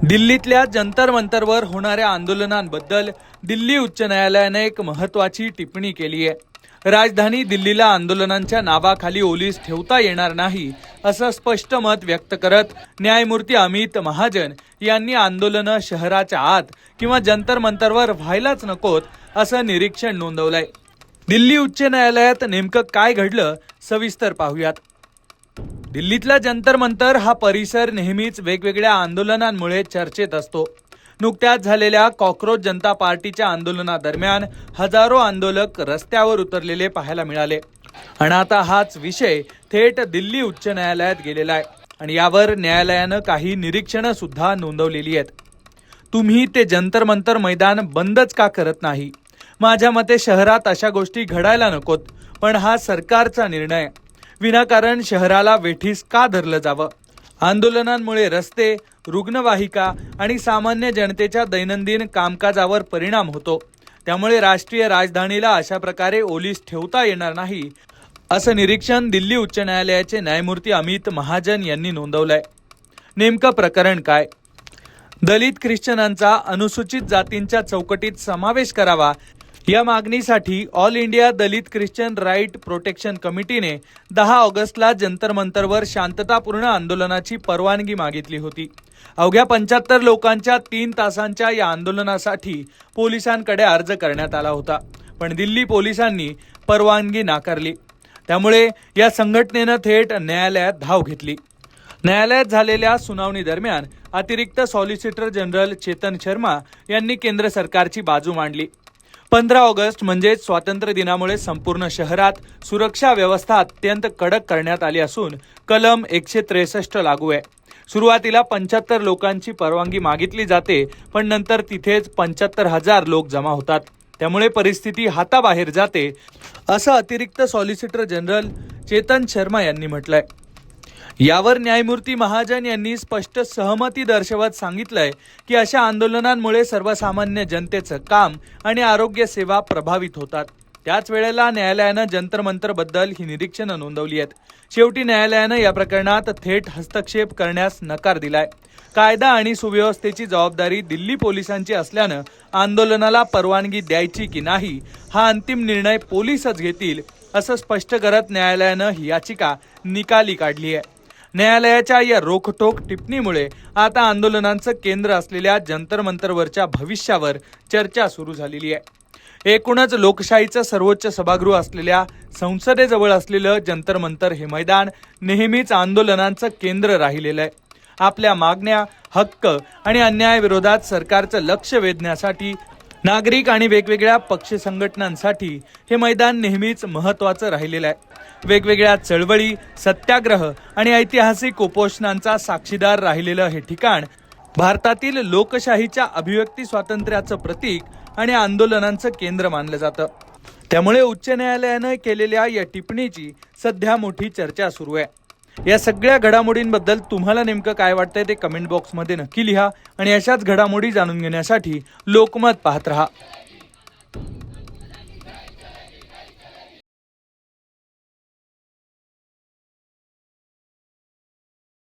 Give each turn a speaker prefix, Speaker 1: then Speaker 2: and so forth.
Speaker 1: दिल्लीतल्या जंतर मंतरवर होणाऱ्या आंदोलनांबद्दल दिल्ली उच्च न्यायालयाने एक महत्त्वाची टिप्पणी केली आहे। राजधानी दिल्लीला आंदोलनांच्या नावाखाली ओलीस ठेवता येणार नाही असं स्पष्ट मत व्यक्त करत न्यायमूर्ती अमित महाजन यांनी आंदोलनं शहराच्या आत किंवा जंतर मंतरवर व्हायलाच नकोत असं निरीक्षण नोंदवलंय। दिल्ली उच्च न्यायालयात नेमकं काय घडलं सविस्तर पाहूयात। दिल्लीतला जंतर मंतर हा परिसर नेहमीच वेगवेगळ्या आंदोलनांमुळे चर्चेत असतो। नुकत्याच झालेल्या कॉकरोच जनता पार्टीच्या आंदोलनादरम्यान हजारो आंदोलक रस्त्यावर उतरलेले पाहायला मिळाले आणि आता हाच विषय थेट दिल्ली उच्च न्यायालयात गेलेला आहे आणि यावर न्यायालयानं काही निरीक्षणं सुद्धा नोंदवलेली आहेत। तुम्ही ते जंतर मंतर मैदान बंदच का करत नाही? माझ्या मते शहरात अशा गोष्टी घडायला नकोत, पण हा सरकारचा निर्णय। विनाकारण शहराला वेठीस का धरलं जावं? आंदोलनांमुळे रस्ते, रुग्णवाहिका आणि सामान्य जनतेच्या दैनंदिन कामकाजावर परिणाम होतो। त्यामुळे राष्ट्रीय राजधानीला अशा प्रकारे ओलीस ठेवता येणार नाही असं निरीक्षण दिल्ली उच्च न्यायालयाचे न्यायमूर्ती अमित महाजन यांनी नोंदवलंय। नेमकं प्रकरण काय? दलित ख्रिश्चनांचा अनुसूचित जातींच्या चौकटीत समावेश करावा या मागणीसाठी ऑल इंडिया दलित ख्रिश्चन राईट प्रोटेक्शन कमिटीने 10 ऑगस्टला जंतर मंतरवर शांततापूर्ण आंदोलनाची परवानगी मागितली होती। अवघ्या 75 लोकांच्या 3 तासांच्या या आंदोलनासाठी पोलिसांकडे अर्ज करण्यात आला होता, पण दिल्ली पोलिसांनी परवानगी नाकारली। त्यामुळे या संघटनेनं थेट न्यायालयात धाव घेतली। न्यायालयात झालेल्या सुनावणी दरम्यान अतिरिक्त सॉलिसिटर जनरल चेतन शर्मा यांनी केंद्र सरकारची बाजू मांडली। 15 ऑगस्ट म्हणजे स्वातंत्र्य दिनामुळे संपूर्ण शहरात सुरक्षा व्यवस्था अत्यंत कडक करण्यात आली असून कलम 163 लागू आहे। सुरुवातीला 75 लोकांची परवानगी मागितली जाते, पण नंतर तिथेच 75,000 लोक जमा होतात। त्यामुळे परिस्थिती हाताबाहेर जाते असं अतिरिक्त सॉलिसिटर जनरल चेतन शर्मा यांनी म्हटलंय। यावर न्यायमूर्ती महाजन यांनी स्पष्ट सहमती दर्शवत सांगितलंय की अशा आंदोलनांमुळे सर्वसामान्य जनतेचं काम आणि आरोग्य सेवा प्रभावित होतात। त्याच वेळेला न्यायालयानं जंतर मंतर बद्दल ही निरीक्षणं नोंदवली आहेत। शेवटी न्यायालयानं या प्रकरणात थेट हस्तक्षेप करण्यास नकार दिलाय। कायदा आणि सुव्यवस्थेची जबाबदारी दिल्ली पोलिसांची असल्यानं आंदोलनाला परवानगी द्यायची की नाही हा अंतिम निर्णय पोलीसच घेतील असं स्पष्ट करत न्यायालयानं ही याचिका निकाली काढली आहे। न्यायालयाच्या या रोखठोक टिप्पणीमुळे आता आंदोलनांचं केंद्र असलेल्या जंतर मंतरवरच्या भविष्यावर चर्चा सुरू झालेली आहे। एकूणच लोकशाहीचं सर्वोच्च सभागृह असलेल्या संसदेजवळ असलेलं जंतर मंतर हे मैदान नेहमीच आंदोलनांचं केंद्र राहिलेलं आहे। आपल्या मागण्या, हक्क आणि अन्यायाविरोधात सरकारचं लक्ष वेधण्यासाठी नागरिक आणि वेगवेगळ्या पक्ष संघटनांसाठी हे मैदान नेहमीच महत्त्वाचं राहिलेलं आहे। वेगवेगळ्या चळवळी, सत्याग्रह आणि ऐतिहासिक उपोषणांचा साक्षीदार राहिलेलं हे ठिकाण भारतातील लोकशाहीच्या अभिव्यक्ती स्वातंत्र्याचं प्रतीक आणि आंदोलनांचं केंद्र मानलं जातं। त्यामुळे उच्च न्यायालयानं केलेल्या या टिप्पणीची सध्या मोठी चर्चा सुरू आहे। या सगळ्या घडामोडींबद्दल तुम्हाला नेमकं काय वाटतंय ते कमेंट बॉक्समध्ये नक्की लिहा आणि अशाच घडामोडी जाणून घेण्यासाठी लोकमत पाहत रहा।